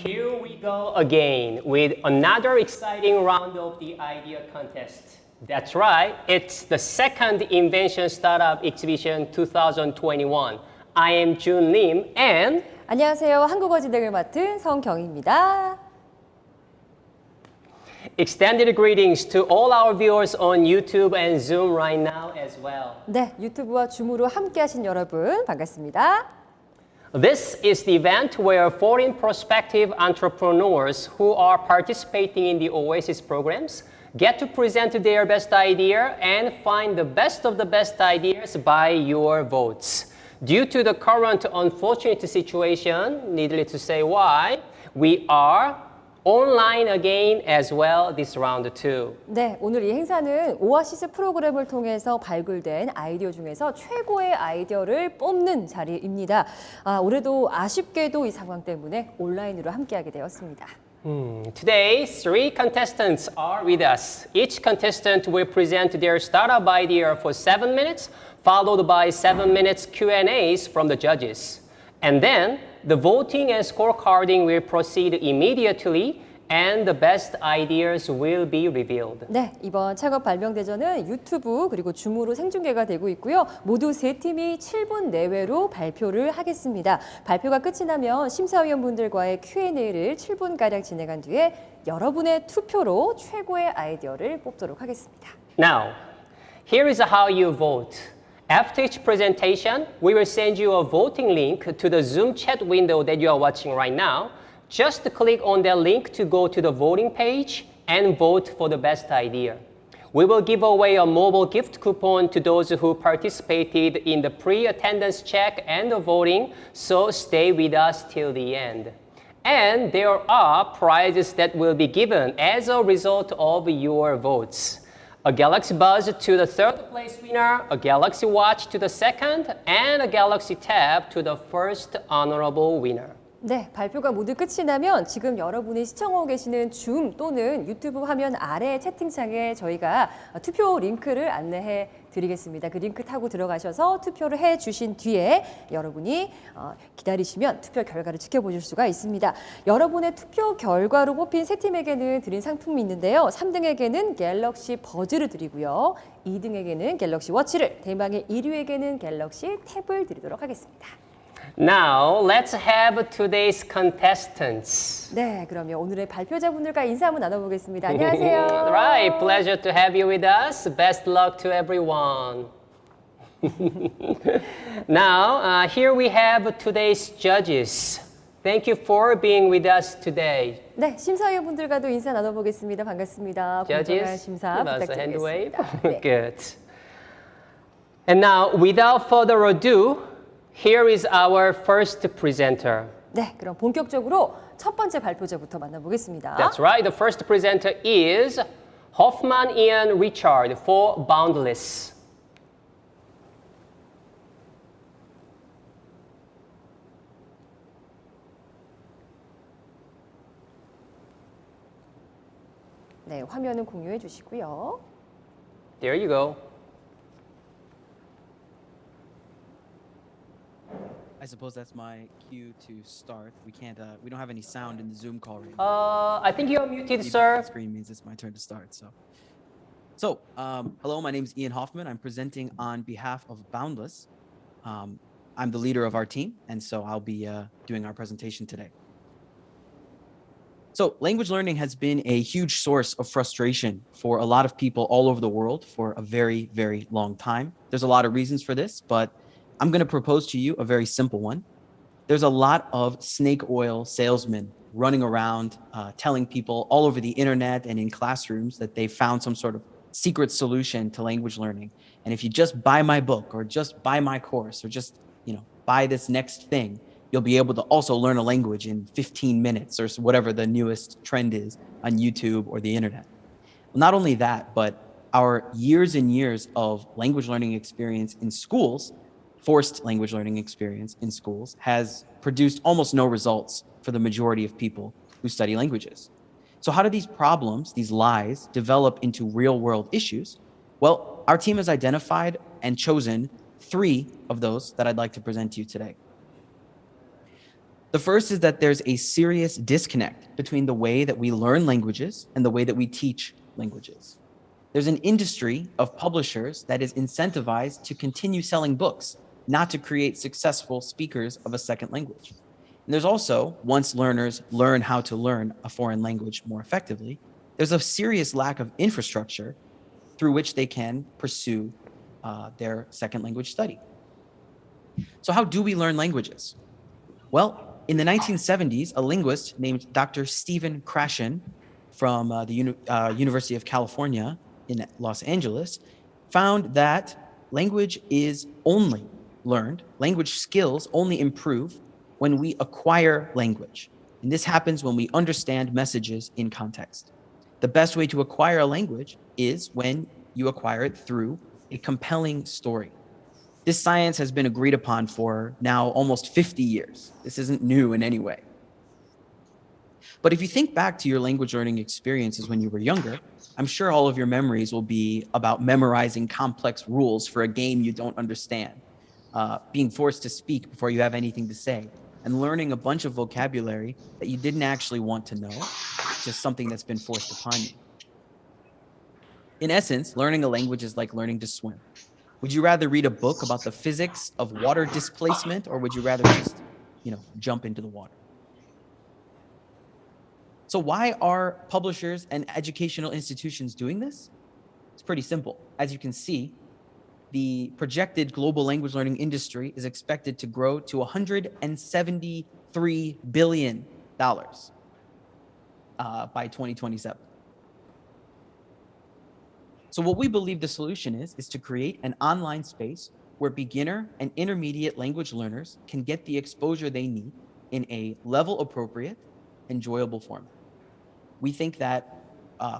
Here we go again with another exciting round of the idea contest. That's right, it's the second Invention Startup Exhibition 2021. I am Jun Lim and 안녕하세요. 한국어 진행을 맡은 성경입니다. extended greetings to all our viewers on YouTube and Zoom right now as well. 네, 유튜브와 줌으로 함께하신 여러분 반갑습니다. This is the event where foreign prospective entrepreneurs who are participating in the OASIS programs get to present their best idea and find the best of the best ideas by your votes. Due to the current unfortunate situation, needless to say why, we are online again as well this round too. 네, 오늘 이 행사는 오아시스 프로그램을 통해서 발굴된 아이디어 중에서 최고의 아이디어를 뽑는 자리입니다. 올해도 아쉽게도 이 상황 때문에 온라인으로 함께하게 되었습니다. Today, three contestants are with us. Each contestant will present their startup idea for 7 minutes, followed by 7 minutes Q&As from the judges. And then, the voting and scorecarding will proceed immediately, and the best ideas will be revealed. 네, 이번 창업 발명 대전은 유튜브 그리고 줌으로 생중계가 되고 있고요. 모두 세 팀이 7분 내외로 발표를 하겠습니다. 발표가 끝이 나면 심사위원분들과의 Q&A를 7분가량 진행한 뒤에 여러분의 투표로 최고의 아이디어를 뽑도록 하겠습니다. Now, here is how you vote. After each presentation, we will send you a voting link to the Zoom chat window that you are watching right now. Just click on that link to go to the voting page and vote for the best idea. We will give away a mobile gift coupon to those who participated in the pre-attendance check and the voting, so stay with us till the end. And there are prizes that will be given as a result of your votes. A Galaxy Buzz to the third place winner, a Galaxy Watch to the second, and a Galaxy Tab to the first honorable winner. 네, 발표가 모두 끝이 나면 지금 여러분이 시청하고 계시는 줌 또는 유튜브 화면 아래 채팅창에 저희가 투표 링크를 안내해 드리겠습니다. 그 링크 타고 들어가셔서 투표를 해 주신 뒤에 여러분이 기다리시면 투표 결과를 지켜보실 수가 있습니다. 여러분의 투표 결과로 뽑힌 세 팀에게는 드린 상품이 있는데요. 3등에게는 갤럭시 버즈를 드리고요. 2등에게는 갤럭시 워치를, 대망의 1위에게는 갤럭시 탭을 드리도록 하겠습니다. Now, let's have today's contestants. 네, 그러면 오늘의 발표자분들과 인사 한번 나눠보겠습니다. 안녕하세요. Right, pleasure to have you with us. Best luck to everyone. Now, here we have today's judges. Thank you for being with us today. 네, 심사위원분들과도 인사 나눠보겠습니다. 반갑습니다. 공정한 Judges, 심사 give us a hand wave. 부탁드리겠습니다. 네. Good. And now, without further ado, here is our first presenter. 네, 그럼 본격적으로 첫 번째 발표자부터 만나보겠습니다. That's right. The first presenter is Hoffman Ian Richard for Boundless. 네, 화면은 공유해 주시고요. There you go. I suppose that's my cue to start. We can't. We don't have any sound in the Zoom call right now. I think you're muted, The sir. screen means it's my turn to start. So, hello. My name is Ian Hoffman. I'm presenting on behalf of Boundless. I'm the leader of our team, and so I'll be doing our presentation today. So, language learning has been a huge source of frustration for a lot of people all over the world for a very, very long time. There's a lot of reasons for this, but I'm going to propose to you a very simple one. There's a lot of snake oil salesmen running around telling people all over the internet and in classrooms that they found some sort of secret solution to language learning. And if you just buy my book or just buy my course or just, buy this next thing, you'll be able to also learn a language in 15 minutes or whatever the newest trend is on YouTube or the internet. Not only that, but our years and years of language learning experience in schools, forced language learning experience in schools, has produced almost no results for the majority of people who study languages. So how do these problems, these lies, develop into real-world issues? Well, our team has identified and chosen 3 of those that I'd like to present to you today. The first is that there's a serious disconnect between the way that we learn languages and the way that we teach languages. There's an industry of publishers that is incentivized to continue selling books, not to create successful speakers of a second language. And there's also, once learners learn how to learn a foreign language more effectively, there's a serious lack of infrastructure through which they can pursue their second language study. So how do we learn languages? Well, in the 1970s, a linguist named Dr. Stephen Krashen from the University of California in Los Angeles found that language is only learned, language skills only improve when we acquire language. And this happens when we understand messages in context. The best way to acquire a language is when you acquire it through a compelling story. This science has been agreed upon for now almost 50 years. This isn't new in any way. But if you think back to your language learning experiences when you were younger, I'm sure all of your memories will be about memorizing complex rules for a game you don't understand, being forced to speak before you have anything to say, and learning a bunch of vocabulary that you didn't actually want to know, just something that's been forced upon you. In essence, learning a language is like learning to swim. Would you rather read a book about the physics of water displacement, or would you rather just, jump into the water? So why are publishers and educational institutions doing this? It's pretty simple. As you can see, the projected global language learning industry is expected to grow to $173 billion by 2027. So what we believe the solution is to create an online space where beginner and intermediate language learners can get the exposure they need in a level appropriate, enjoyable format. We think that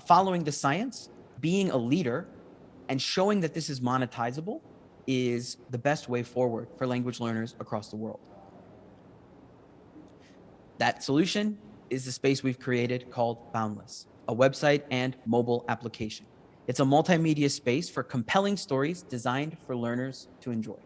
following the science, being a leader, and showing that this is monetizable is the best way forward for language learners across the world. That solution is the space we've created called Boundless, a website and mobile application. It's a multimedia space for compelling stories designed for learners to enjoy.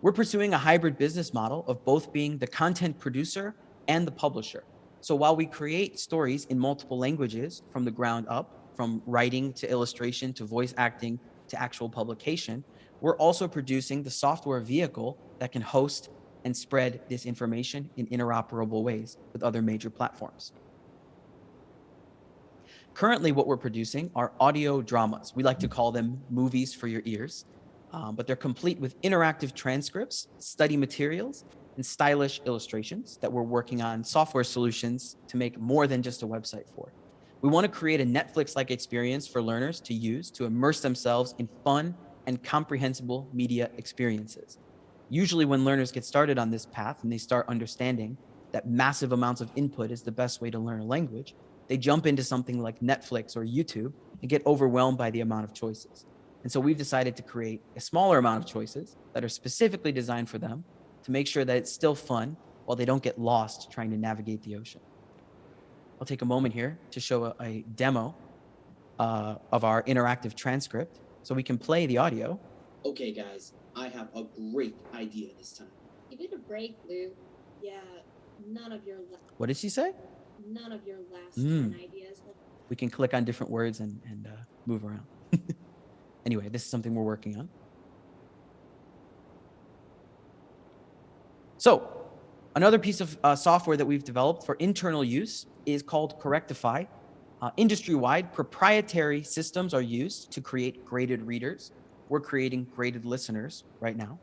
We're pursuing a hybrid business model of both being the content producer and the publisher. So while we create stories in multiple languages from the ground up, from writing to illustration to voice acting to actual publication, we're also producing the software vehicle that can host and spread this information in interoperable ways with other major platforms. Currently, what we're producing are audio dramas. We like to call them movies for your ears, but they're complete with interactive transcripts, study materials, and stylish illustrations that we're working on software solutions to make more than just a website for. We want to create a Netflix-like experience for learners to use to immerse themselves in fun and comprehensible media experiences. Usually when learners get started on this path and they start understanding that massive amounts of input is the best way to learn a language, they jump into something like Netflix or YouTube and get overwhelmed by the amount of choices. And so we've decided to create a smaller amount of choices that are specifically designed for them to make sure that it's still fun while they don't get lost trying to navigate the ocean. I'll take a moment here to show a demo of our interactive transcript so we can play the audio. Okay, guys, I have a great idea this time. Give it a break, Lou. Yeah, none of your What did she say? last 10 ideas. We can click on different words and move around. Anyway, this is something we're working on. So another piece of software that we've developed for internal use is called Correctify. Industry-wide, proprietary systems are used to create graded readers. We're creating graded listeners right now.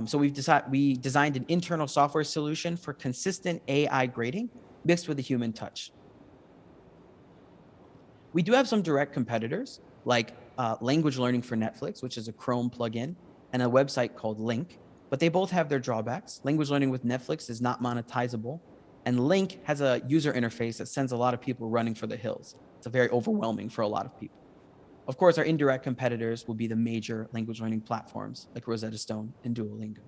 So we designed an internal software solution for consistent AI grading mixed with a human touch. We do have some direct competitors like Language Learning for Netflix, which is a Chrome plugin, and a website called Link, but they both have their drawbacks. Language Learning with Netflix is not monetizable, and Link has a user interface that sends a lot of people running for the hills. It's very overwhelming for a lot of people. Of course, our indirect competitors will be the major language learning platforms like Rosetta Stone and Duolingo,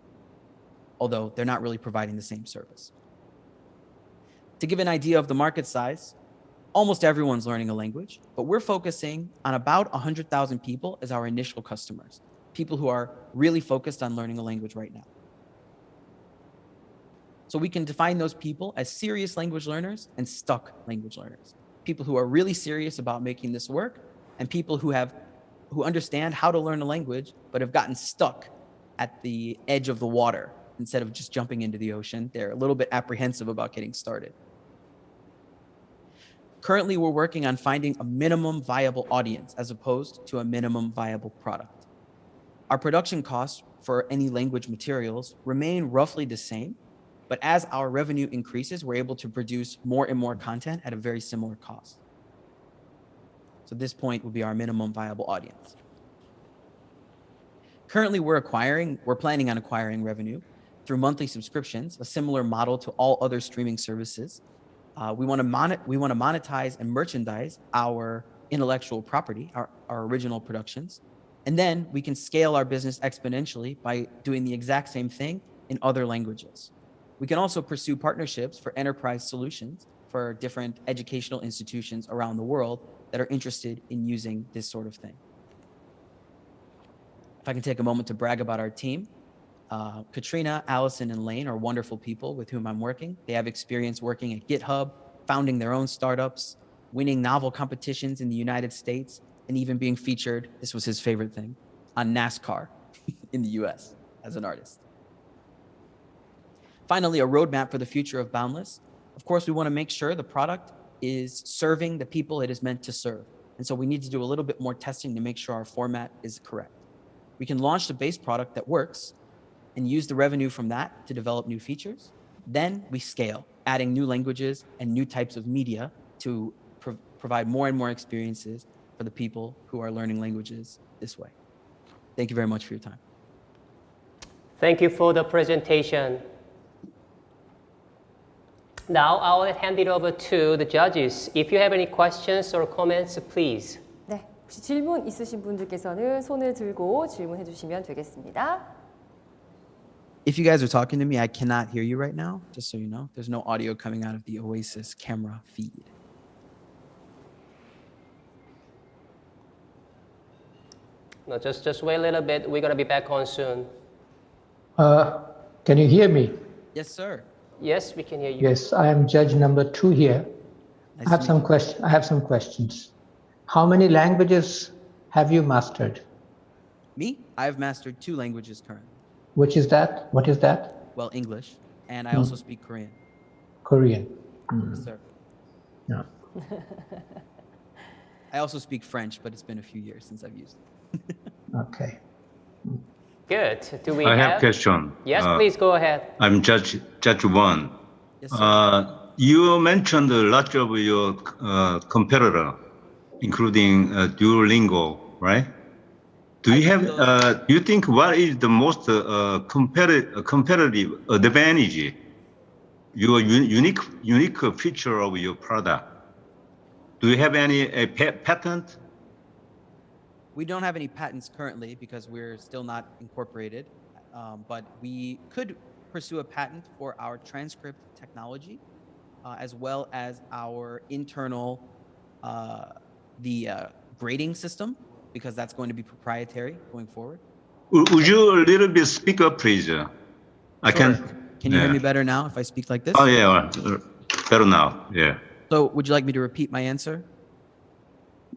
although they're not really providing the same service. To give an idea of the market size, almost everyone's learning a language, but we're focusing on about 100,000 people as our initial customers, people who are really focused on learning a language right now. So we can define those people as serious language learners and stuck language learners. People who are really serious about making this work, and people who understand how to learn a language, but have gotten stuck at the edge of the water instead of just jumping into the ocean. They're a little bit apprehensive about getting started. Currently, we're working on finding a minimum viable audience as opposed to a minimum viable product. Our production costs for any language materials remain roughly the same, but as our revenue increases, we're able to produce more and more content at a very similar cost. So this point would be our minimum viable audience. Currently, we're planning on acquiring revenue through monthly subscriptions, a similar model to all other streaming services. We want to monetize and merchandise our intellectual property, our original productions, and then we can scale our business exponentially by doing the exact same thing in other languages. We can also pursue partnerships for enterprise solutions for different educational institutions around the world that are interested in using this sort of thing. If I can take a moment to brag about our team, Katrina, Allison, and Lane are wonderful people with whom I'm working. They have experience working at GitHub, founding their own startups, winning novel competitions in the United States, and even being featured, this was his favorite thing, on NASCAR in the US as an artist. Finally, a roadmap for the future of Boundless. Of course, we want to make sure the product is serving the people it is meant to serve. And so we need to do a little bit more testing to make sure our format is correct. We can launch the base product that works and use the revenue from that to develop new features. Then we scale, adding new languages and new types of media to provide more and more experiences for the people who are learning languages this way. Thank you very much for your time. Thank you for the presentation. Now I'll hand it over to the judges. If you have any questions or comments, please. 네, 혹시 질문 있으신 분들께서는 손을 들고 질문해 주시면 되겠습니다. If you guys are talking to me, I cannot hear you right now, just so you know. There's no audio coming out of the OASIS camera feed. No, just wait a little bit. We're going to be back on soon. Can you hear me? Yes, sir. Yes, we can hear you. Yes, I am judge number 2 here. Nice I have to meet you. I have some questions. How many languages have you mastered? Me? I've mastered 2 languages currently. Which is that? What is that? Well, English, and I also speak Korean. Korean. Yes, sir. Yeah. I also speak French, but it's been a few years since I've used it. Okay. Good. Do we I have question. Yes, please go ahead. I'm Judge 1. Yes, sir. You mentioned lots of your competitor, including Duolingo, right? Do you think what is the most competitive advantage, your unique feature of your product? Do you have any patent? We don't have any patents currently because we're still not incorporated, but we could pursue a patent for our transcript technology, as well as our internal grading system, because that's going to be proprietary going forward. Would you a little bit speak up, please? I Sure. can. Can you hear me better now if I speak like this? Oh yeah, better now. Yeah. So would you like me to repeat my answer?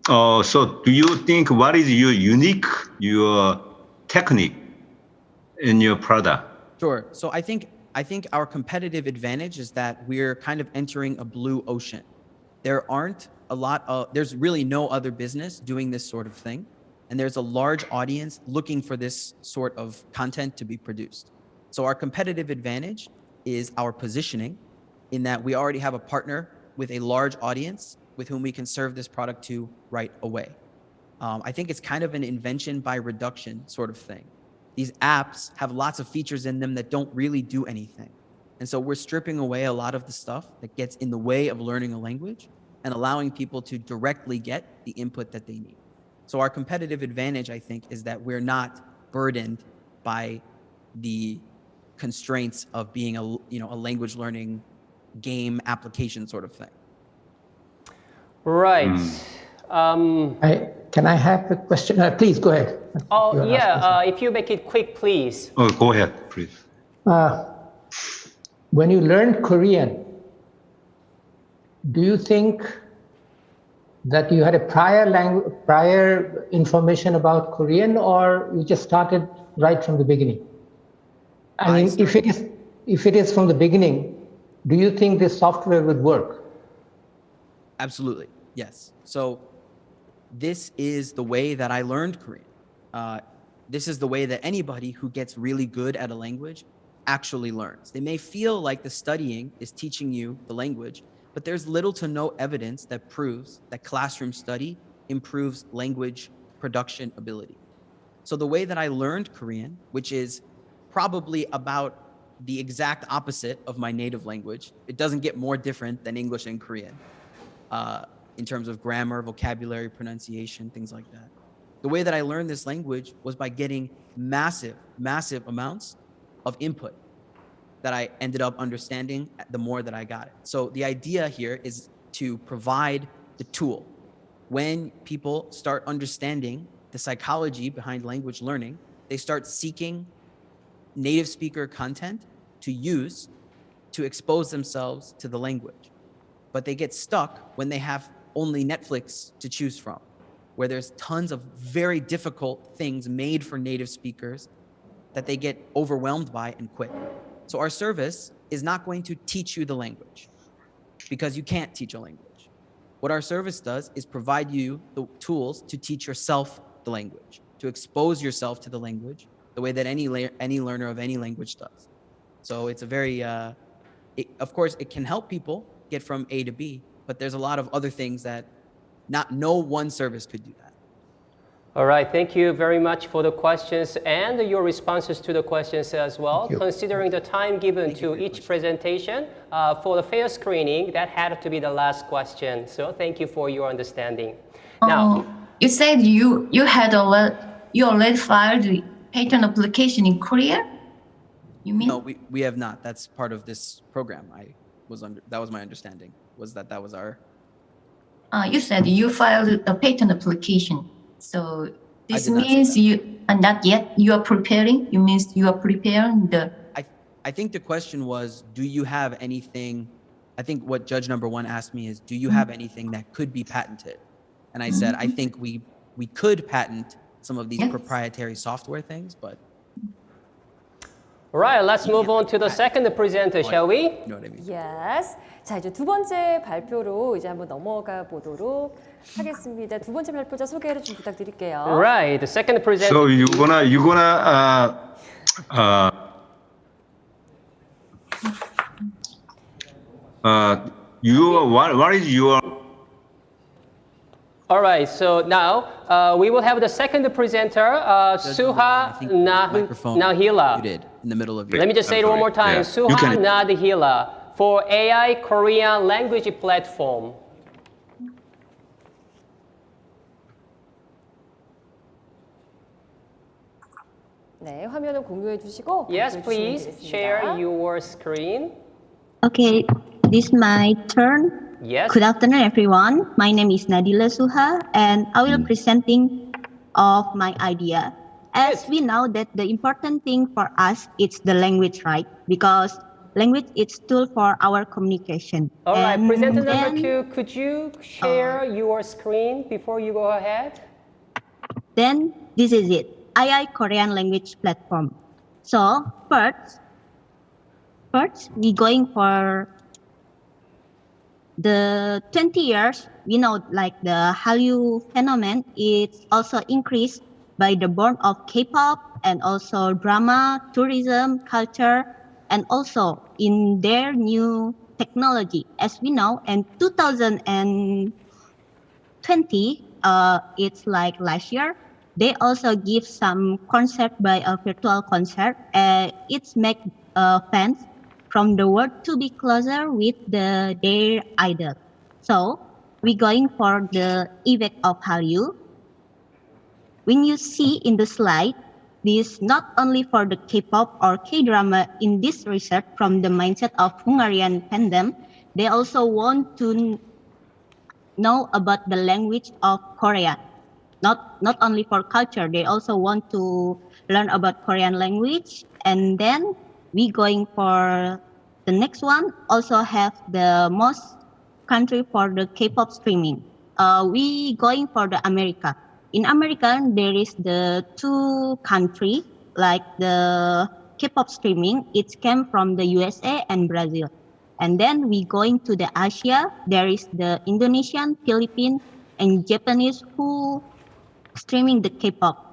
So do you think what is your technique in your product? Sure. So I think our competitive advantage is that we're kind of entering a blue ocean. There's really no other business doing this sort of thing. And there's a large audience looking for this sort of content to be produced. So our competitive advantage is our positioning, in that we already have a partner with a large audience with whom we can serve this product to right away. I think it's kind of an invention by reduction sort of thing. These apps have lots of features in them that don't really do anything. And so we're stripping away a lot of the stuff that gets in the way of learning a language and allowing people to directly get the input that they need. So our competitive advantage, I think, is that we're not burdened by the constraints of being a language learning game application sort of thing. Right. Can I have a question? Please go ahead. Oh, yeah. If you make it quick, please. Oh, go ahead, please. when you learned Korean, do you think that you had a prior information about Korean, or you just started right from the beginning? I mean, if it is from the beginning, do you think this software would work? Absolutely, yes. So this is the way that I learned Korean. This is the way that anybody who gets really good at a language actually learns. They may feel like the studying is teaching you the language, but there's little to no evidence that proves that classroom study improves language production ability. So the way that I learned Korean, which is probably about the exact opposite of my native language, it doesn't get more different than English and Korean in terms of grammar, vocabulary, pronunciation, things like that. The way that I learned this language was by getting massive amounts of input that I ended up understanding the more that I got it. So the idea here is to provide the tool. When people start understanding the psychology behind language learning, they start seeking native speaker content to use to expose themselves to the language. But they get stuck when they have only Netflix to choose from, where there's tons of very difficult things made for native speakers that they get overwhelmed by and quit. So our service is not going to teach you the language because you can't teach a language. What our service does is provide you the tools to teach yourself the language, to expose yourself to the language the way that any learner of any language does. So it's a very, of course, it can help people get from A to B, but there's a lot of other things that no one service could do that. All right, thank you very much for the questions and your responses to the questions as well. Considering the time given to each presentation, for the fair screening, that had to be the last question. So thank you for your understanding. Now, you said you already filed the patent application in Korea? You mean? No, we have not. That's part of this program. That was my understanding, was that was our... You said you filed a patent application. So this means you are not yet, you are preparing? You means you are preparing the... I think the question was, do you have anything, I think what judge number one asked me is, do you have anything that could be patented? And I said, I think we could patent some of these proprietary software things, but... All right, let's move on to the second presenter, shall we? You know what I mean? Yes. 자, 이제 두 번째 발표로 이제 한번 넘어가 보도록 하겠습니다. 두 번째 발표자 소개를 좀 부탁드릴게요. Right, the second presenter. So you gonna what is your... All right, so now we will have the second presenter, Suha Nahila. You did in the middle of your... Let me just say it one more time. Suha Nahila for AI Korean language platform. 네, 화면을 공유해 주시고. Yes, please share your screen. Okay, this is my turn. Yes. Good afternoon, everyone. My name is Nadila Suha, and I will presenting of my idea. As we know that the important thing for us is the language, right? Because language is tool for our communication. All right, presenter number 2, could you share your screen before you go ahead? Then this is it, AI Korean language platform. So first we going for the 20 years, we know like the Hallyu phenomenon is also increased by the born of K-pop and also drama, tourism, culture, and also in their new technology. As we know, in 2020, it's like last year, they also give some concert by a virtual concert. It's make fans from the world to be closer with their idol. So we're going for the effect of Hallyu. When you see in the slide, this not only for the K-pop or K-drama in this research from the mindset of Hungarian fandom, they also want to know about the language of Korea. Not only for culture, they also want to learn about Korean language. And then we going for The next one also have the most country for the K-pop streaming. We going for the America. In America, there is the two country like the K-pop streaming. It came from the USA and Brazil. And then we going to the Asia. There is the Indonesian, Philippines, and Japanese who streaming the K-pop.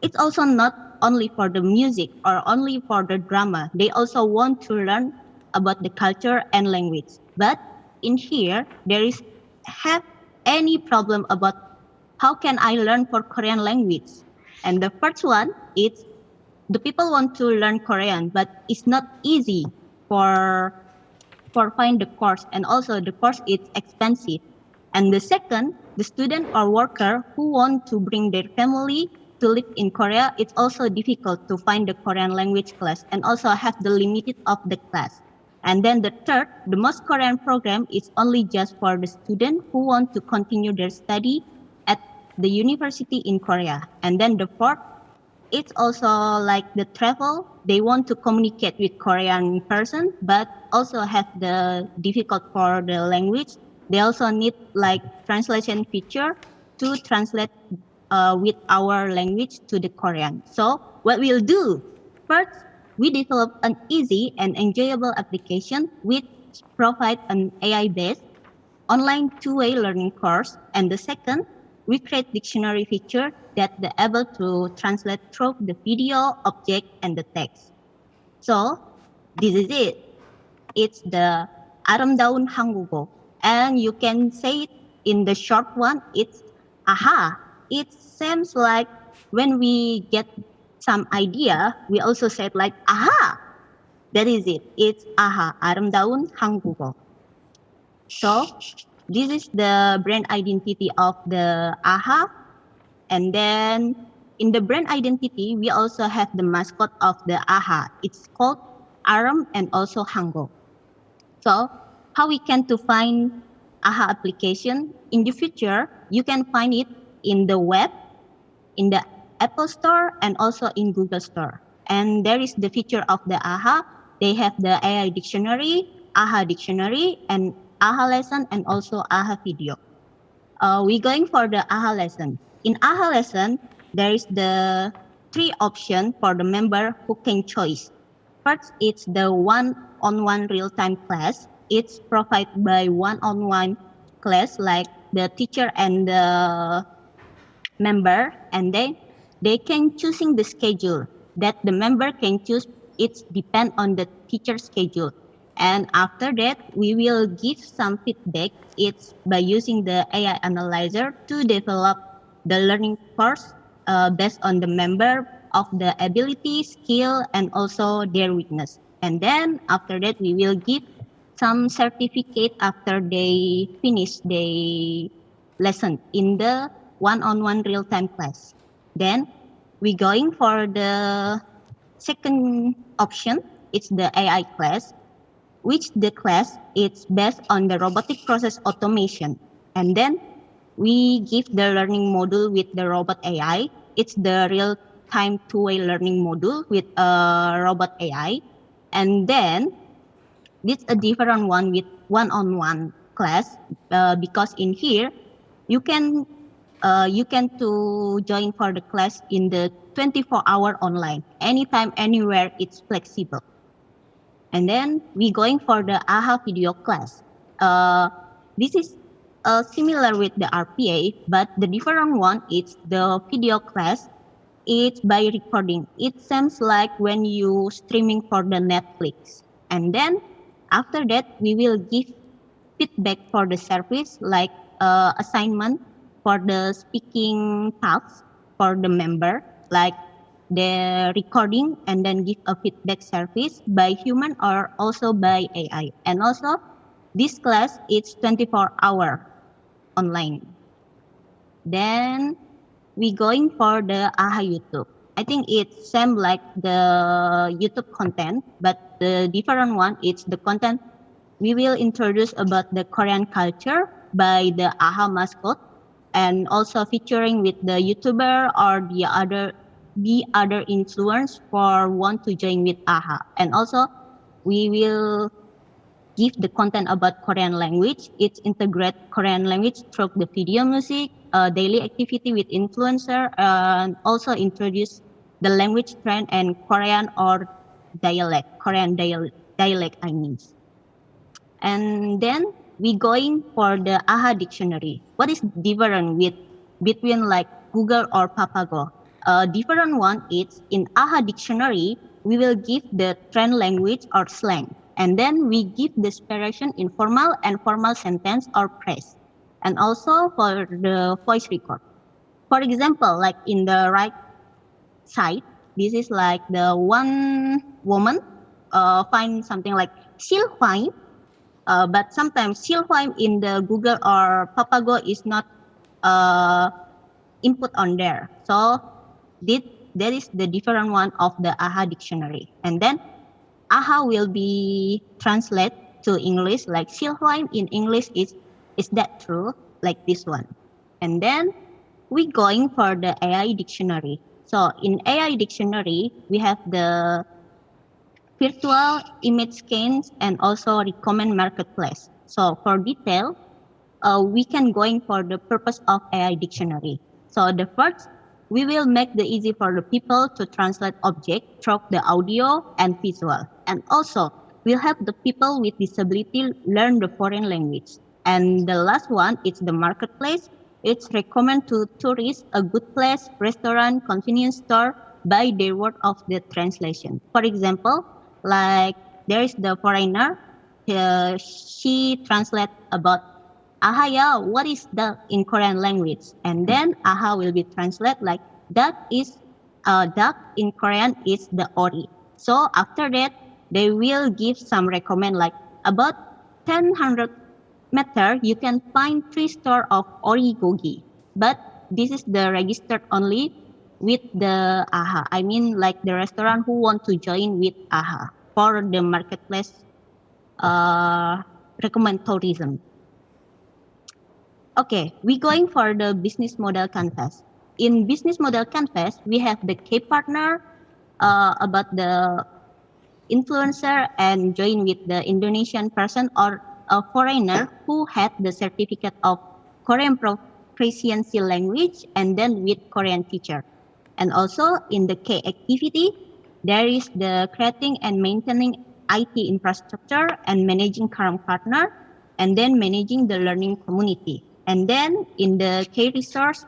It's also not only for the music or only for the drama. They also want to learn about the culture and language. But in here, there is have any problem about how can I learn for Korean language? And the first one is the people want to learn Korean, but it's not easy for find the course, and also the course is expensive. And the second, the student or worker who want to bring their family to live in Korea, it's also difficult to find the Korean language class and also have the limited of the class. And then the third, the most Korean program is only just for the student who want to continue their study at the university in Korea. And then the fourth, it's also like the travel. They want to communicate with Korean person, but also have the difficult for the language. They also need like translation feature to translate with our language to the Korean. So what we'll do, first, we develop an easy and enjoyable application which provide an AI-based online two-way learning course. And the second, we create dictionary feature that they're able to translate through the video, object, and the text. So this is it. It's the 아름다운 한국어. And you can say it in the short one, it's aha. It seems like when we get some idea, we also say it like aha. That is it. It's aha. 아름다운 한국어. So this is the brand identity of the AHA. And then in the brand identity, we also have the mascot of the AHA. It's called Aram and also Hango. So how we can to find AHA application? In the future, you can find it in the web, in the Apple Store, and also in Google Store. And there is the feature of the AHA. They have the AI dictionary, AHA dictionary, and AHA lesson, and also AHA video. We're going for the AHA lesson. In AHA lesson, there is the 3 options for the member who can choose. First, it's the one-on-one real-time class. It's provided by one-on-one class like the teacher and the member, and then they can choosing the schedule that the member can choose. It's depend on the teacher schedule. And after that, we will give some feedback. It's by using the AI analyzer to develop the learning course based on the member of the ability, skill, and also their weakness. And then after that, we will give some certificate after they finish the lesson in the one-on-one real-time class. Then we're going for the second option. It's the AI class, which the class is based on the robotic process automation. And then we give the learning module with the robot AI. It's the real-time two-way learning module with robot AI. And then this a different one with one-on-one class because in here you can to join for the class in the 24-hour online, anytime, anywhere. It's flexible. And then we going for the AHA video class. This is similar with the RPA, but the different one is the video class. It's by recording. It seems like when you streaming for the Netflix. And then after that, we will give feedback for the service like assignment for the speaking tasks for the member, like the recording, and then give a feedback service by human or also by AI. And also this class is 24-hour online. Then we going for the AHA YouTube. I think it's same like the YouTube content, but the different one is the content we will introduce about the Korean culture by the AHA mascot, and also featuring with the YouTuber or the other influence for want to join with AHA. And also we will give the content about Korean language. It integrate Korean language through the video, music, daily activity with influencer, and also introduce the language trend and Korean or dialect, Korean dialect I mean. And then we going for the AHA dictionary. What is different between like Google or Papago? Different one is in AHA dictionary, we will give the trend language or slang. And then we give the inspiration in formal and formal sentence or phrase. And also for the voice record. For example, like in the right side, this is like the one woman find something like silhwine, but sometimes silhwine in the Google or Papago is not input on there. So that is the different one of the AHA dictionary. And then AHA will be translated to English, like silhwine in English is that true? Like this one. And then we going for the AI dictionary. So in AI dictionary, we have the virtual image scans and also recommend marketplace. So for detail, we can going for the purpose of AI dictionary. So the first, we will make the easy for the people to translate object through the audio and visual. And also, we'll help the people with disability learn the foreign language. And the last one, it's the marketplace. It's recommend to tourists a good place, restaurant, convenience store by their word of the translation. For example, like there is the foreigner, she translate about AHA, yeah, what is duck in Korean language? And then AHA will be translate like duck in Korean is the ori. So after that, they will give some recommend like about 1,000 meter, you can find 3 store of origogi. But this is the registered only with the AHA. I mean like the restaurant who want to join with AHA for the marketplace recommend tourism. Okay, we going for the business model canvas. In business model canvas, we have the key partner about the influencer and join with the Indonesian person or a foreigner who had the certificate of Korean proficiency language and then with Korean teacher. And also in the K activity, there is the creating and maintaining IT infrastructure and managing current partner and then managing the learning community. And then in the K resource,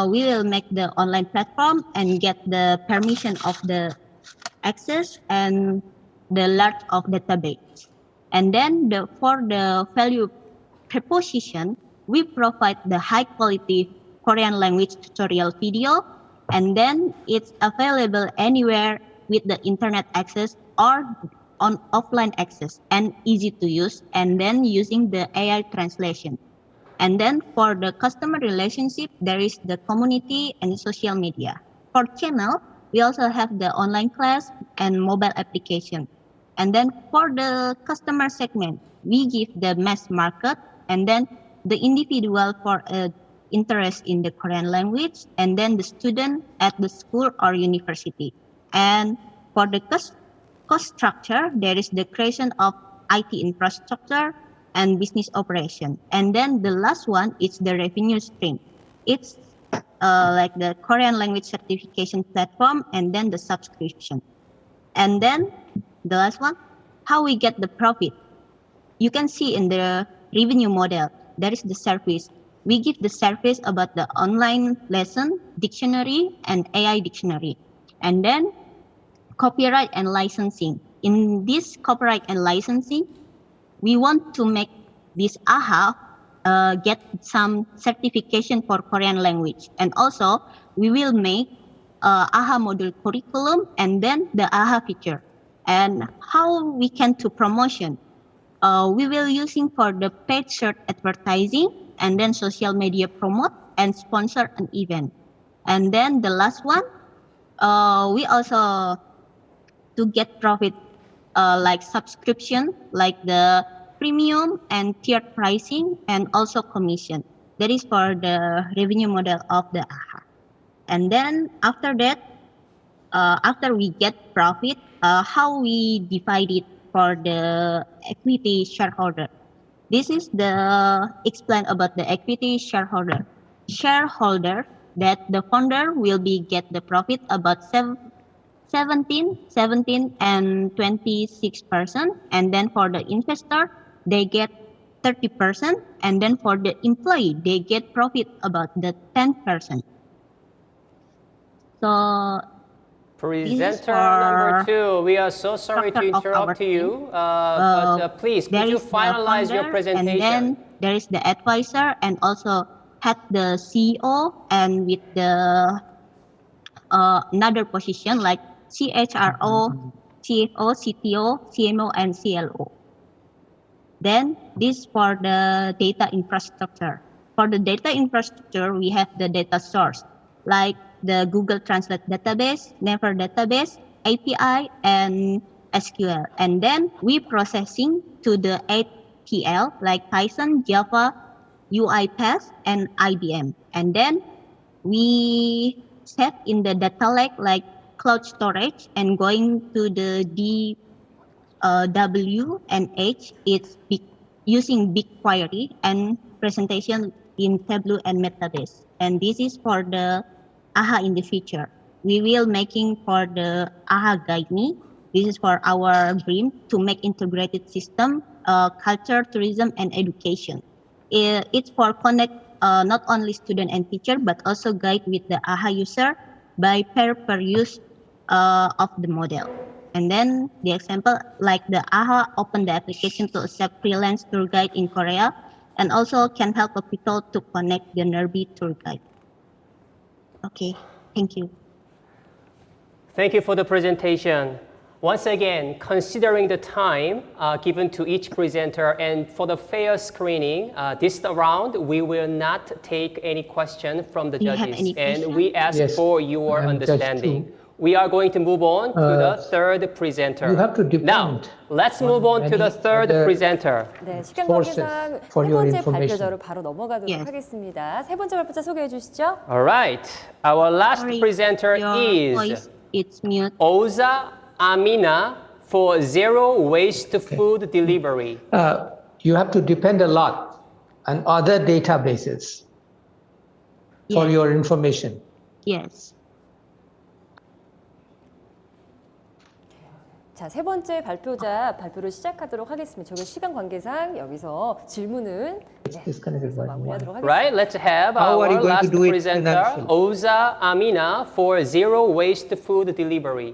we will make the online platform and get the permission of the access and the large of database. And then for the value proposition, we provide the high quality Korean language tutorial video, and then it's available anywhere with the internet access or on offline access and easy to use, and then using the AI translation. And then for the customer relationship, there is the community and social media. For channel, we also have the online class and mobile application. And then for the customer segment, we give the mass market and then the individual for interest in the Korean language, and then the student at the school or university. And for the cost structure, there is the creation of IT infrastructure and business operation. And then the last one is the revenue stream. It's like the Korean language certification platform and then the subscription. And then the last one, how we get the profit. You can see in the revenue model, there is the service. We give the service about the online lesson, dictionary, and AI dictionary. And then copyright and licensing. In this copyright and licensing, we want to make this AHA get some certification for Korean language. And also, we will make AHA module curriculum and then the AHA feature. And how we can do promotion? We will using for the paid search advertising and then social media promote and sponsor an event. And then the last one, we also to get profit like subscription, like the premium and tiered pricing and also commission. That is for the revenue model of the AHA. And then after that, after we get profit, how we divide it for the equity shareholder. This is the explain about the equity shareholder. Shareholder that the founder will be get the profit about 17, and 26%. And then for the investor, they get 30%. And then for the employee, they get profit about the 10%. So Presenter number 2, we are so sorry to interrupt you, but please, could you finalize your presentation? And then there is the advisor and also had the CEO and with the another position like CHRO, CFO, CTO, CMO, and CLO. Then this for the data infrastructure. For the data infrastructure, we have the data source like the Google Translate database, Never database, API, and SQL. And then we processing to the APL like Python, Java, UiPath, and IBM. And then we set in the data lake like cloud storage and going to the W and H, it's using BigQuery and presentation in Tableau and Metabase. And this is for the AHA in the future. We will making for the AHA Guide Me. This is for our dream to make integrated system, culture, tourism, and education. It's for connect not only student and teacher, but also guide with the AHA user by per use of the model. And then the example, like the AHA open the application to accept freelance tour guide in Korea, and also can help people to connect the Nerby tour guide. Okay, thank you. Thank you for the presentation. Once again, considering the time given to each presenter and for the fair screening, this round, we will not take any question from the judges. And we ask for your understanding. We are going to move on to the third presenter. You have to depend. Now, let's move on to the third presenter. 네, 시간 관계상 세 번째 발표자로 바로 넘어가도록 하겠습니다. 세 번째 발표자 소개해 주시죠. All right. Our last presenter is Oza Amina for zero waste food delivery. You have to depend a lot on other databases for your information. Yes. 자, 세 번째 발표자 발표를 시작하도록 하겠습니다. 저희 시간 관계상 여기서 질문은 마무리하도록 하겠습니다. Right, let's have our last presenter, Oza Amina for zero waste food delivery.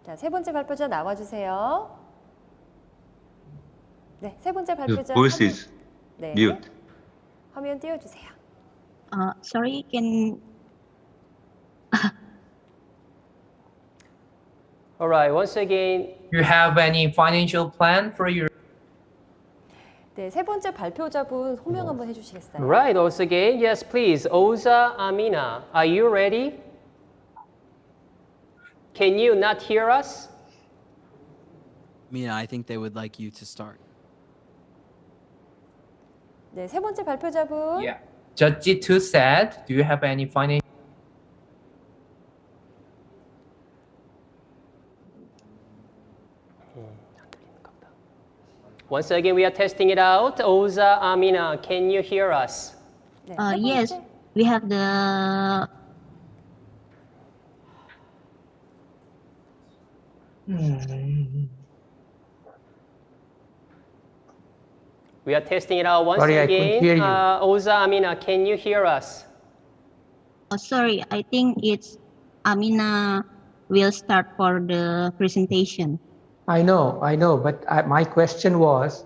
자, 세 번째 발표자 나와 주세요. 네, 세 번째 발표자. OASIS. 네. Mute. 화면 띄워 주세요. Sorry, can All right, once again. You have any financial plan for your? 네, 세 번째 발표자분 호명 한번 해주시겠어요? Right, once again, yes, please. Oza Amina, are you ready? Can you not hear us? Mina, I think they would like you to start. 네, 세 번째 발표자분. Yeah. Judge 2 said, do you have any financial? Once again, we are testing it out. Oza Amina, can you hear us? 네, yes, we have the We are testing it out once Sorry, again. I couldn't hear you. Oza Amina, can you hear us? sorry, I think it's Amina will start for the presentation. I know, but my question was,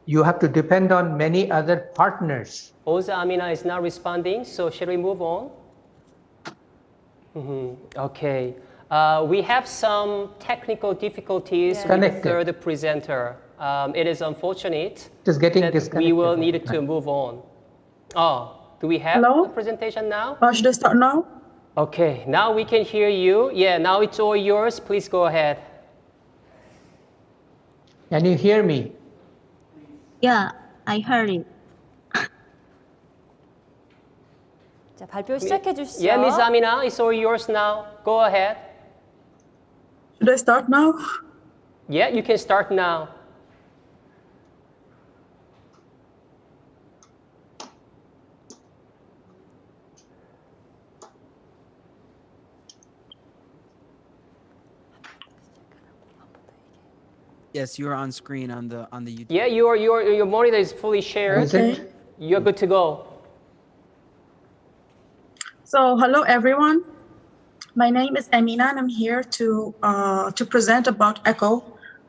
you have to depend on many other partners. Oza Amina is not responding, so shall we move on? Okay. We have some technical difficulties with the third presenter. It is unfortunate Just getting that disconnected. we will need to move on. Oh, do we have the presentation now? Should I start now? Okay, now we can hear you. Yeah, now it's all yours. Please go ahead. Can you hear me? Yeah, I heard it. 자, 발표 시작해 주시죠. Yeah, Ms. Amina, it's all yours now. Go ahead. Should I start now? Yeah, you can start now. Yes, you're on screen on the YouTube. Yeah, your monitor is fully shared. Okay. You're good to go. So hello everyone. My name is Amina and I'm here to present about ECHO,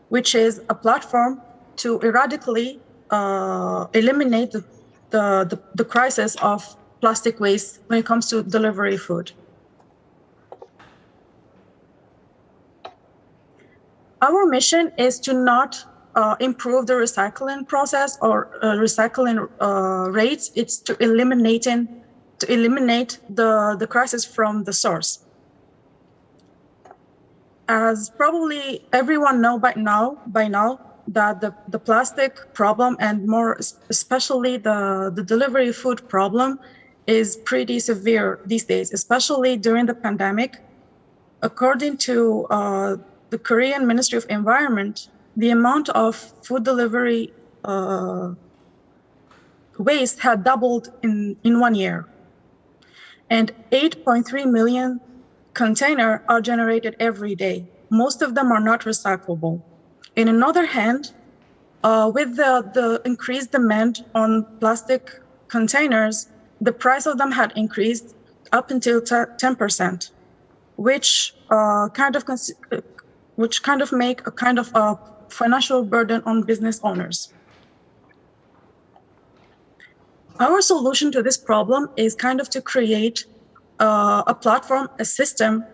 which is a platform to radically eliminate the crisis of plastic waste when it comes to delivery food. Our mission is to not improve the recycling process or recycling rates. It's to eliminate the crisis from the source. As probably everyone know by now that the plastic problem, and more especially the delivery food problem, is pretty severe these days, especially during the pandemic. According to the Korean Ministry of Environment, the amount of food delivery waste had doubled in 1 year. And 8.3 million containers are generated every day. Most of them are not recyclable. In another hand, with the increased demand on plastic containers, the price of them had increased up until 10%, which kind of make a kind of a financial burden on business owners. Our solution to this problem is kind of to create a platform, a system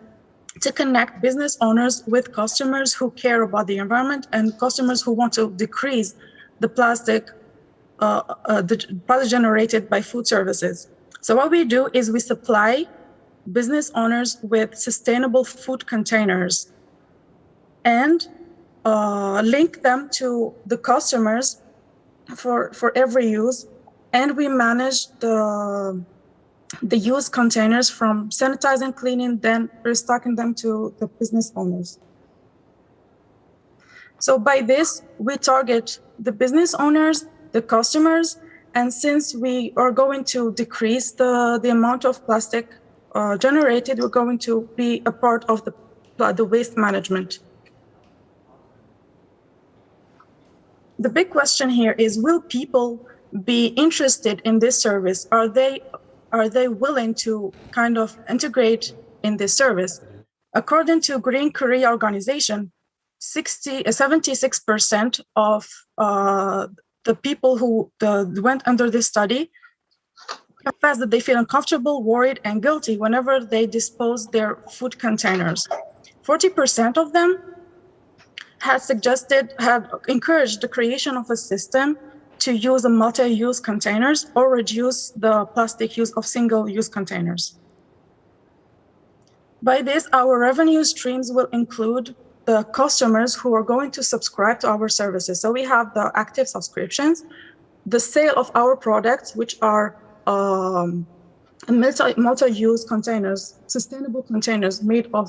to connect business owners with customers who care about the environment and customers who want to decrease the plastic generated by food services. So what we do is we supply business owners with sustainable food containers and link them to the customers for every use. And we manage the used containers from sanitizing, cleaning, then restocking them to the business owners. So by this, we target the business owners, the customers, and since we are going to decrease the amount of plastic generated, we're going to be a part of the waste management. The big question here is, will people be interested in this service? Are they willing to kind of integrate in this service? According to Green Korea organization, 76% of the people who went under this study confess that they feel uncomfortable, worried, and guilty whenever they dispose their food containers. 40% of them had encouraged the creation of a system to use multi-use containers or reduce the plastic use of single-use containers. By this, our revenue streams will include the customers who are going to subscribe to our services. So we have the active subscriptions, the sale of our products, which are multi-use containers, sustainable containers made of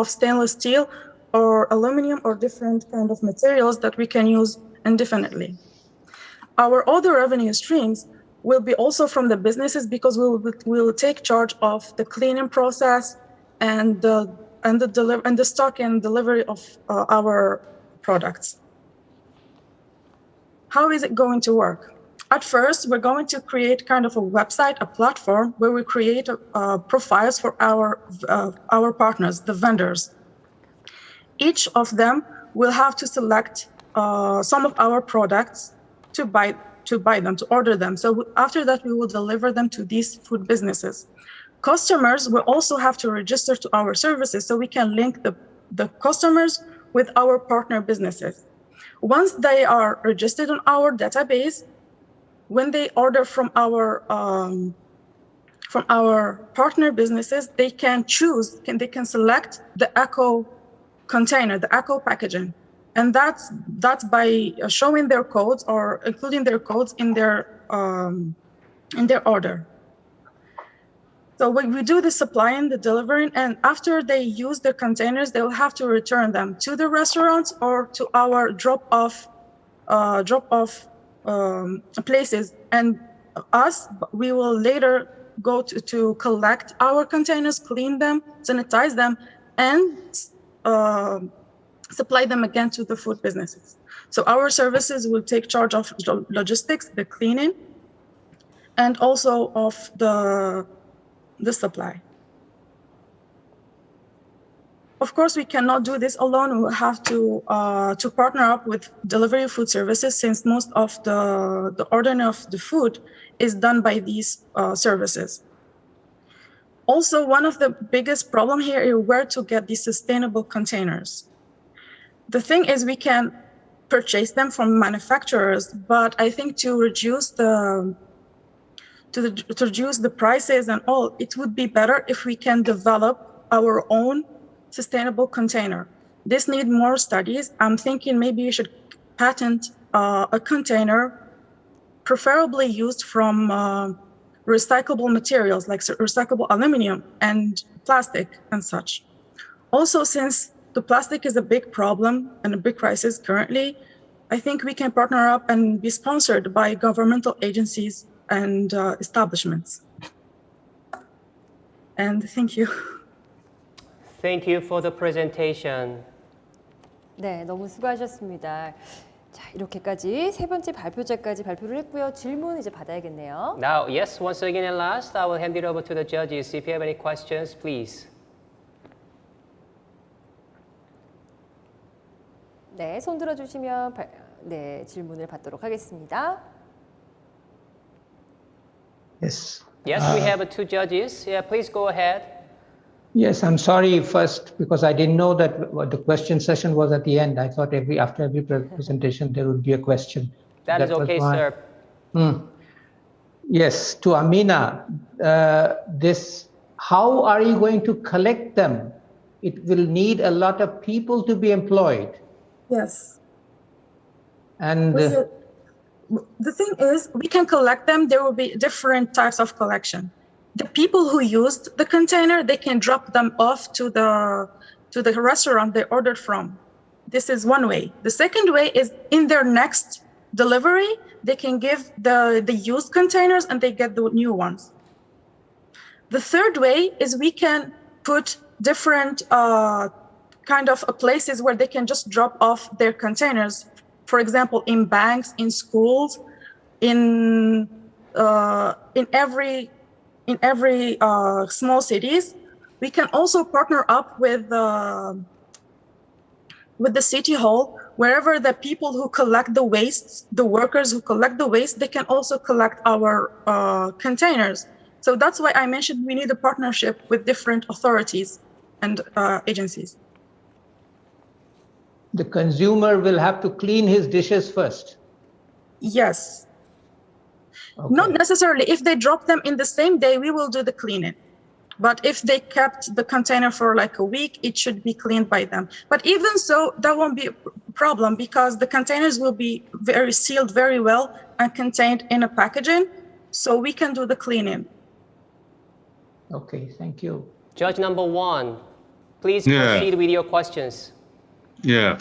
stainless steel or aluminum or different kind of materials that we can use indefinitely. Our other revenue streams will be also from the businesses because we will take charge of the cleaning process and the stock and delivery of our products. How is it going to work? At first, we're going to create kind of a website, a platform where we create profiles for our partners, the vendors. Each of them will have to select some of our products to buy them, to order them. So after that, we will deliver them to these food businesses. Customers will also have to register to our services so we can link the customers with our partner businesses. Once they are registered on our database, when they order from our partner businesses, they can select the ECHO container, the ECHO packaging. And that's by showing their codes or including their codes in their order. So we do the supplying, the delivering, and after they use their containers, they will have to return them to the restaurants or to our drop-off places. And us, we will later go to collect our containers, clean them, sanitize them, and supply them again to the food businesses. So our services will take charge of logistics, the cleaning, and also of the supply. Of course, we cannot do this alone. We'll have to partner up with delivery food services, since most of the ordering of the food is done by these services. Also, one of the biggest problem here is where to get these sustainable containers. The thing is, we can purchase them from manufacturers, but I think to reduce the prices and all, it would be better if we can develop our own sustainable container. This needs more studies. I'm thinking maybe you should patent a container, preferably used from recyclable materials like recyclable aluminum and plastic and such. Also, since the plastic is a big problem and a big crisis currently, I think we can partner up and be sponsored by governmental agencies and establishments. And thank you. Thank you for the presentation. 네, 너무 수고하셨습니다. 자, 이렇게까지 세 번째 발표자까지 발표를 했고요. 질문 이제 받아야겠네요. Now, yes, once again and last, I will hand it over to the judges. If you have any questions, please. 네, 손 들어주시면 네, 질문을 받도록 하겠습니다. Yes. Yes, we have two judges. Yeah, please go ahead. Yes, I'm sorry first because I didn't know that the question session was at the end. I thought after every presentation there would be a question. That is okay, sir. Yes, to Amina, how are you going to collect them? It will need a lot of people to be employed. Yes. And the thing is, we can collect them. There will be different types of collection. The people who used the container, they can drop them off to the restaurant they ordered from. This is one way. The second way is in their next delivery, they can give the used containers and they get the new ones. The third way is we can put different kind of places where they can just drop off their containers. For example, in banks, in schools, in every small cities. We can also partner up with the city hall, wherever the people who collect the waste, the workers who collect the waste, they can also collect our containers. So that's why I mentioned we need a partnership with different authorities and agencies. The consumer will have to clean his dishes first. Yes. Okay. Not necessarily. If they drop them in the same day, we will do the cleaning. But if they kept the container for like a week, it should be cleaned by them. But even so, that won't be a problem because the containers will be sealed very well and contained in a packaging. So we can do the cleaning. Okay, thank you. Judge number 1, please proceed with your questions. Yeah,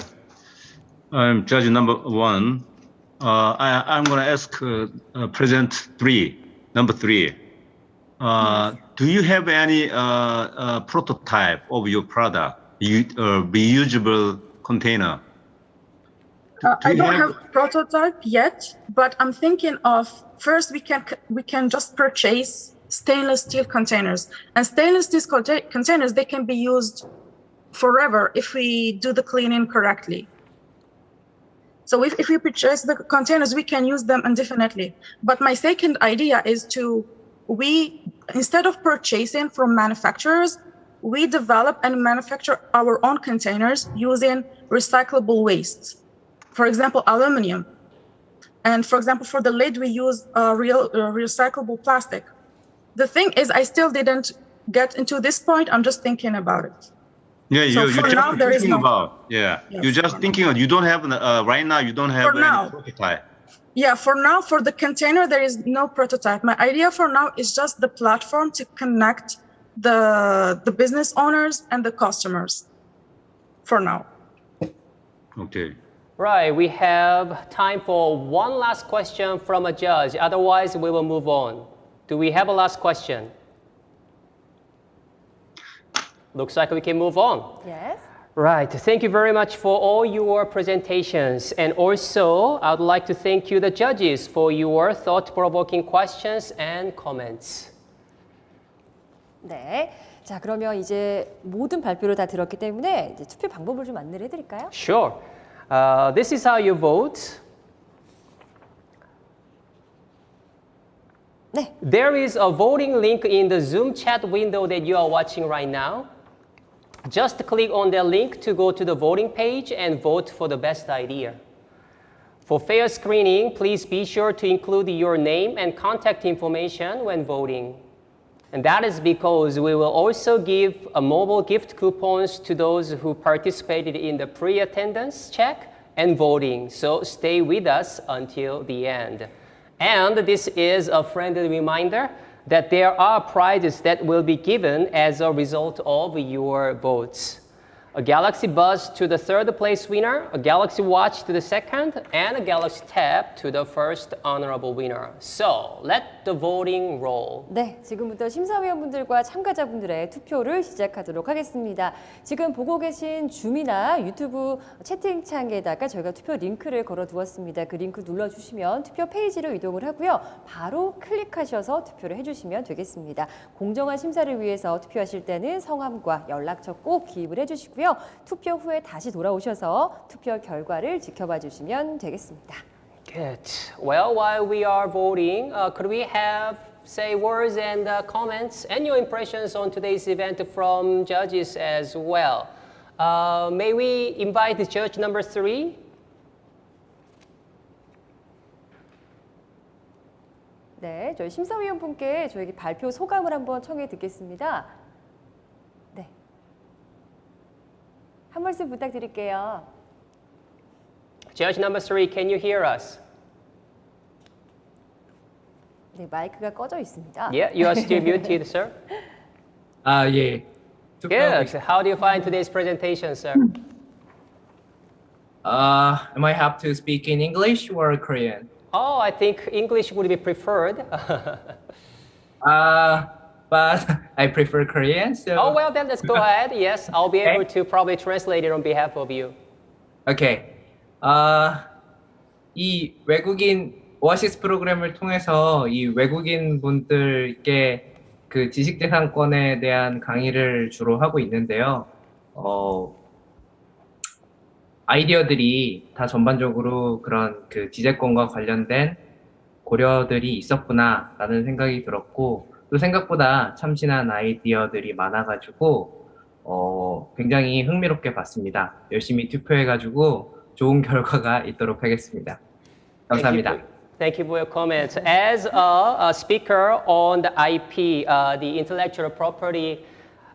I'm judge number 1. I'm going to ask present number 3. Do you have any prototype of your product, reusable container? I don't have a prototype yet, but I'm thinking of first we can just purchase stainless steel containers, and stainless steel containers, they can be used forever if we do the cleaning correctly. So if we purchase the containers, we can use them indefinitely. But my second idea is instead of purchasing from manufacturers, we develop and manufacture our own containers using recyclable wastes. For example, aluminum. And for example, for the lid, we use recyclable plastic. The thing is, I still didn't get into this point. I'm just thinking about it. Yeah, so you're just thinking about. Yeah, Yes, you're just thinking. You don't have right now. You don't have any now. prototype. Yeah, for now, for the container, there is no prototype. My idea for now is just the platform to connect the business owners and the customers for now. Okay. Right, we have time for one last question from a judge. Otherwise, we will move on. Do we have a last question? Looks like we can move on. Yes. Right, thank you very much for all your presentations. And also, I would like to thank you, the judges, for your thought-provoking questions and comments. 네. 자, 그러면 이제 모든 발표를 다 들었기 때문에 이제 투표 방법을 좀 안내를 해드릴까요? Sure. This is how you vote. 네. There is a voting link in the Zoom chat window that you are watching right now. Just click on that link to go to the voting page and vote for the best idea. For fair screening, please be sure to include your name and contact information when voting. And that is because we will also give a mobile gift coupons to those who participated in the pre-attendance check and voting. So stay with us until the end. And this is a friendly reminder that there are prizes that will be given as a result of your votes. A Galaxy Buds to the third place winner, a Galaxy Watch to the second, and a Galaxy Tab to the first honorable winner. So, let the voting roll. 네, 지금부터 심사위원분들과 참가자분들의 투표를 시작하도록 하겠습니다. 지금 보고 계신 줌이나 유튜브 채팅창에다가 저희가 투표 링크를 걸어두었습니다. 그 링크 눌러주시면 투표 페이지로 이동을 하고요. 바로 클릭하셔서 투표를 해주시면 되겠습니다. 공정한 심사를 위해서 투표하실 때는 성함과 연락처 꼭 기입을 해주시고요. 투표 후에 다시 돌아오셔서 투표 결과를 지켜봐 주시면 되겠습니다. Good. Well, while we are voting, could we have, say, words and comments and your impressions on today's event from judges as well? May we invite the judge number 3? 네, 저희 심사위원분께 저희 발표 소감을 한번 청해 듣겠습니다. 네, 한 말씀 부탁드릴게요. Judge number 3, can you hear us? 네, 마이크가 꺼져 있습니다. Yeah, you are still muted, sir. 예. Good. How do you find today's presentation, sir? I might have to speak in English or Korean. Oh, I think English would be preferred. But I prefer Korean, so. Oh, well, then let's go ahead. Yes, I'll be able to probably translate it on behalf of you. Okay. 이 외국인 오아시스 프로그램을 통해서 이 외국인 분들께 그 지식재산권에 대한 강의를 주로 하고 있는데요. 아이디어들이 다 전반적으로 그런 그 지재권과 관련된 고려들이 있었구나라는 생각이 들었고, 또 생각보다 참신한 아이디어들이 많아가지고 굉장히 흥미롭게 봤습니다. 열심히 투표해가지고 좋은 결과가 있도록 하겠습니다. 감사합니다. Thank you for your comments. As a speaker on the IP, the intellectual property,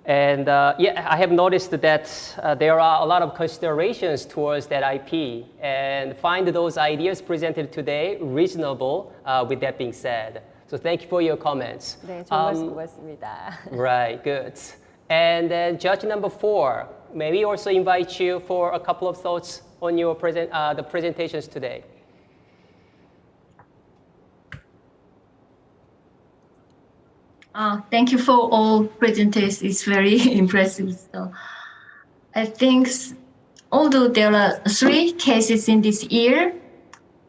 and yeah, I have noticed that there are a lot of considerations towards that IP, and find those ideas presented today reasonable. With that being said, so thank you for your comments. 네, 좋은 말씀 고맙습니다. Right, good. And then judge number 4, may we also invite you for a couple of thoughts on your the presentations today? Thank you for all presentations. It's very impressive. So I think although there are 3 cases in this year,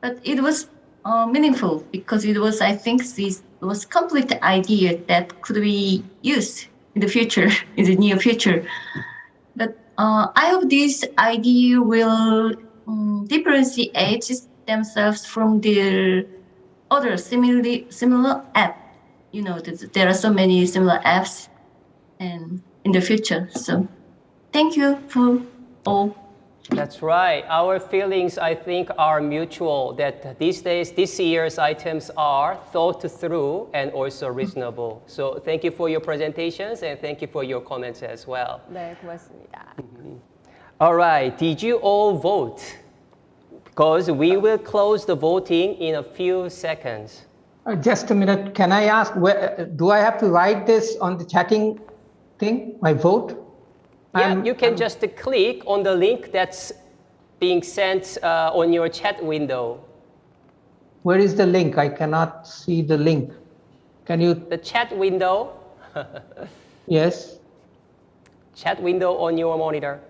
but it was meaningful because it was, I think, this was complete idea that could be used in the future, in the near future. But I hope this idea will differentiate themselves from the other similar app. You know, there are so many similar apps and in the future. So thank you for all. That's right. Our feelings, I think, are mutual, that these days, this year's items are thought through and also reasonable. So thank you for your presentations and thank you for your comments as well. 네, 고맙습니다. All right. Did you all vote? because we will close the voting in a few seconds. Just a minute. Can I ask, do I have to write this on the chatting thing, my vote? Yeah, you can just click on the link that's being sent on your chat window. Where is the link? I cannot see the link. Can you? The chat window. Yes. Chat window on your monitor.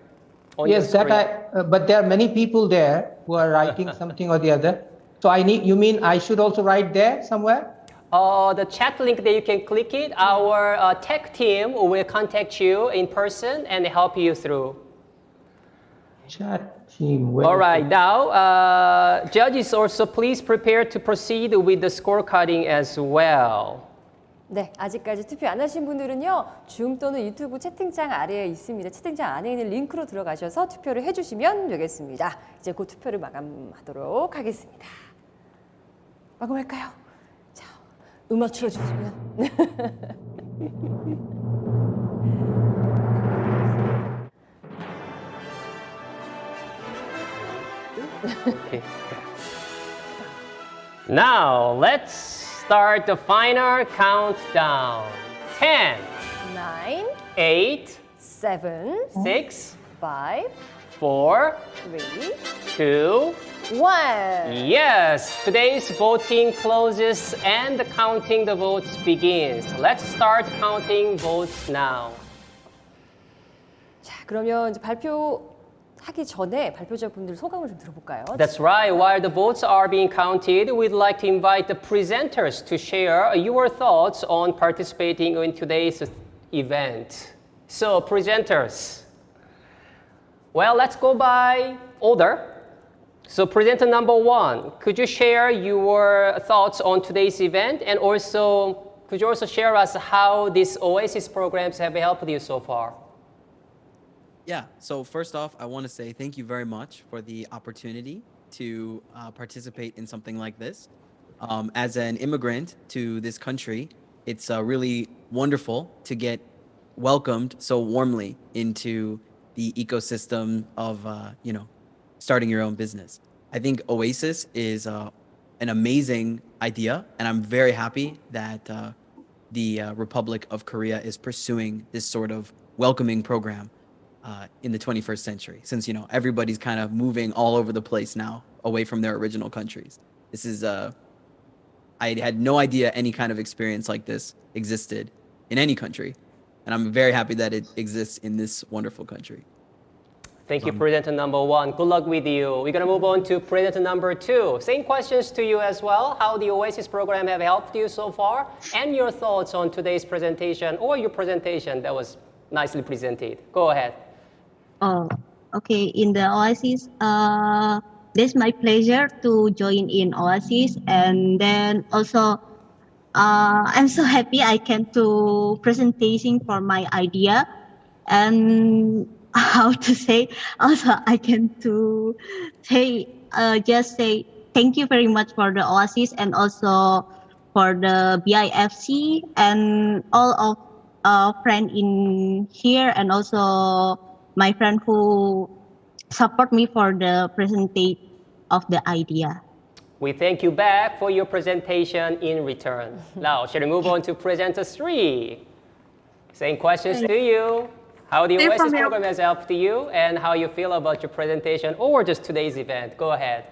On Yes, your that but there are many people there who are writing something or the other. So you mean I should also write there somewhere? The chat link that you can click it, our tech team will contact you in person and help you through. Chat team. All right, now, judges also please prepare to proceed with the scorecarding as well. 네, 아직까지 투표 안 하신 분들은요, 줌 또는 유튜브 채팅창 아래에 있습니다. 채팅창 안에 있는 링크로 들어가셔서 투표를 해주시면 되겠습니다. 이제 곧 투표를 마감하도록 하겠습니다. 마감할까요? 자, 음악 틀어주시면. Okay. Now, let's start the final countdown. 10, 9, 8, 7, 6, 5, 4, 3, 2, 1. yes, today's voting closes and counting the votes begins. Let's start counting votes now. 자, 그러면 이제 발표하기 전에 발표자분들 소감을 좀 들어볼까요? That's right. While the votes are being counted, we'd like to invite the presenters to share your thoughts on participating in today's event. So, presenters. Well, let's go by order. So, presenter number 1, could you share your thoughts on today's event, and also could you also share us how these OASIS programs have helped you so far? Yeah, so first off, I want to say thank you very much for the opportunity to participate in something like this. As an immigrant to this country, it's really wonderful to get welcomed so warmly into the ecosystem of, starting your own business. I think OASIS is an amazing idea, and I'm very happy that the Republic of Korea is pursuing this sort of welcoming program in the 21st century, since everybody's kind of moving all over the place now away from their original countries. This is I had no idea any kind of experience like this existed in any country, and I'm very happy that it exists in this wonderful country. Thank you, presenter number 1. Good luck with you. We're going to move on to presenter number 2. Same questions to you as well. How the OASIS program have helped you so far, and your thoughts on today's presentation or your presentation that was nicely presented. Go ahead. Oh, okay. In the OASIS, it's my pleasure to join in OASIS, and then also I'm so happy I came to presentation for my idea, and how to say also I can to say just say thank you very much for the OASIS and also for the BIFC and all of friend in here, and also my friend who support me for the presentation of the idea. We thank you back for your presentation in return. Now, shall we move on to presenter 3? Same questions to you. How the OASIS program has helped you, and how you feel about your presentation or just today's event. Go ahead.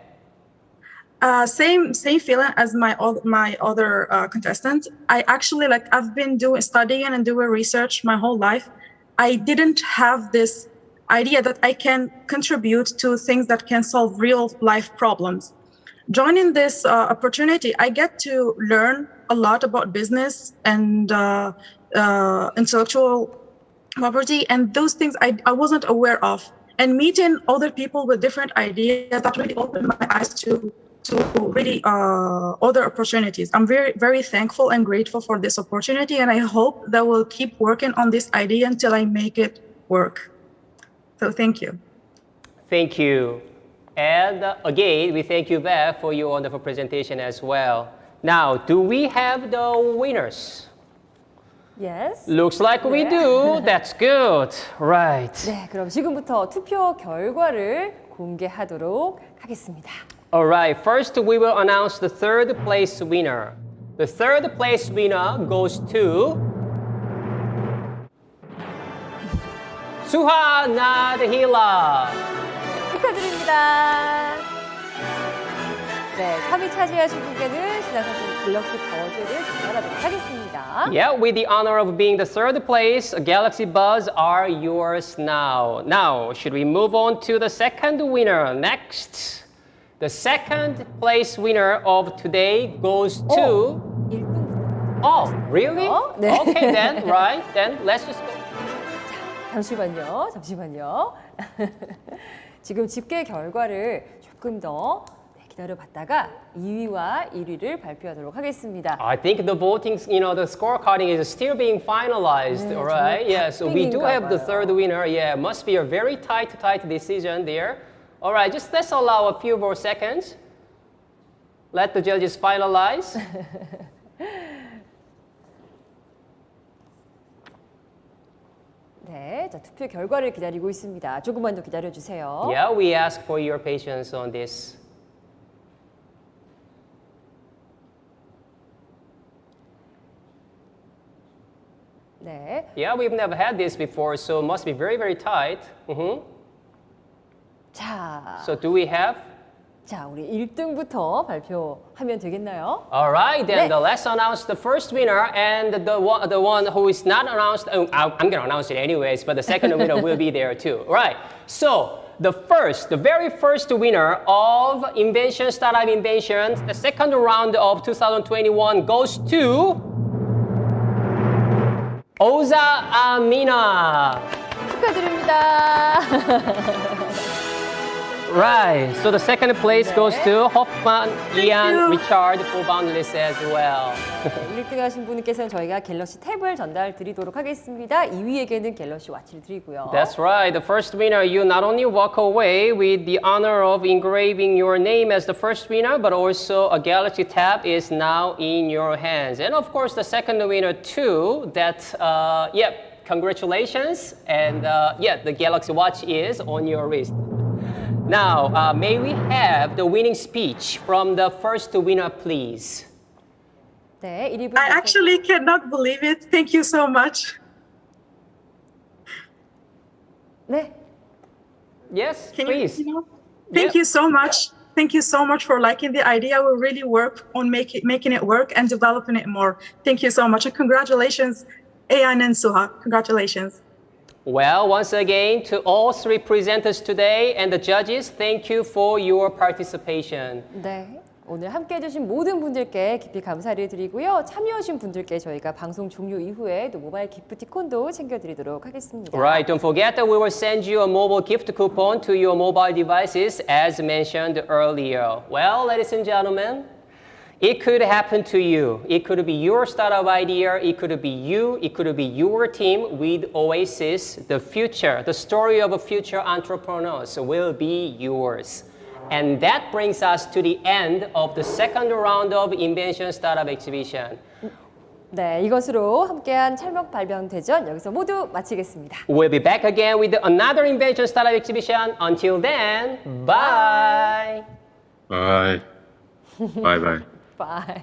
Same feeling as my other contestants. I actually I've been studying and doing research my whole life. I didn't have this idea that I can contribute to things that can solve real life problems. Joining this opportunity, I get to learn a lot about business and intellectual property, and those things I wasn't aware of. And meeting other people with different ideas, that really opened my eyes to really other opportunities. I'm very, very thankful and grateful for this opportunity, and I hope that we'll keep working on this idea until I make it work. So thank you. Thank you. And again, we thank you back for your wonderful presentation as well. Now, do we have the winners? Yes. Looks like we do. That's good. Right. 네, 그럼 지금부터 투표 결과를 공개하도록 하겠습니다. Alright, first we will announce the third place winner. The third place winner goes to Suha Nadhila. 축하드립니다. 네, 3위 차지하신 분께는 신화상품 갤럭시 버즈를 전달하도록 하겠습니다. Yeah, with the honor of being the third place, Galaxy Buds are yours now. Now, should we move on to the second winner? Next, the second place winner of today goes to... 1등. Oh, really? 네. Okay then, right. Then let's just go. 잠시만요. 지금 집계 결과를 조금 더 기다려봤다가 2위와 1위를 발표하도록 하겠습니다. I think the voting, the scorecarding is still being finalized, all right? Yeah, so we do have the third winner. Yeah, must be a very tight decision there. All right, just let's allow a few more seconds. Let the judges finalize. 네, 자, 투표 결과를 기다리고 있습니다. 조금만 더 기다려주세요. Yeah, we ask for your patience on this. 네. Yeah, we've never had this before, so it must be very, very tight. 자, So do we have? 자, 우리 1등부터 발표하면 되겠나요? All right, then 네. let's announce the first winner, and the one who is not announced. I'm going to announce it anyways, but the second winner will be there too. All right. So the very first winner of Invention Startup Invention, the second round of 2021 goes to Oza Amina. 축하드립니다. Right. So the second place goes to Hoffman, Ian, Richard for Boundless as well. 1등 하신 분께서는 저희가 갤럭시 탭을 전달 드리도록 하겠습니다. 2위에게는 갤럭시 와치를 드리고요. That's right. The first winner, you not only walk away with the honor of engraving your name as the first winner, but also a Galaxy Tab is now in your hands. And of course, the second winner too, congratulations. And the Galaxy Watch is on your wrist. Now, may we have the winning speech from the first winner, please? 네, 1위 분. I actually cannot believe it. Thank you so much. 네. Yes, Can please. Thank you so much. Thank you so much for liking the idea. We'll really work on making it work and developing it more. Thank you so much. And congratulations, Ayan and Suha. Congratulations. Well, once again, to all three presenters today and the judges, thank you for your participation. 네. 오늘 함께 해주신 모든 분들께 깊이 감사를 드리고요. 참여하신 분들께 저희가 방송 종료 이후에 또 모바일 기프티콘도 챙겨드리도록 하겠습니다. Right, don't forget that we will send you a mobile gift coupon to your mobile devices as mentioned earlier. Well, ladies and gentlemen, it could happen to you. It could be your startup idea. It could be you. It could be your team with OASIS. The future, the story of future entrepreneurs will be yours. And that brings us to the end of the second round of Invention Startup Exhibition. 네, 이것으로 함께한 찰떡 발명 대전 여기서 모두 마치겠습니다. We'll be back again with another Invention Startup Exhibition. Until then, bye. Bye. Bye bye. Bye.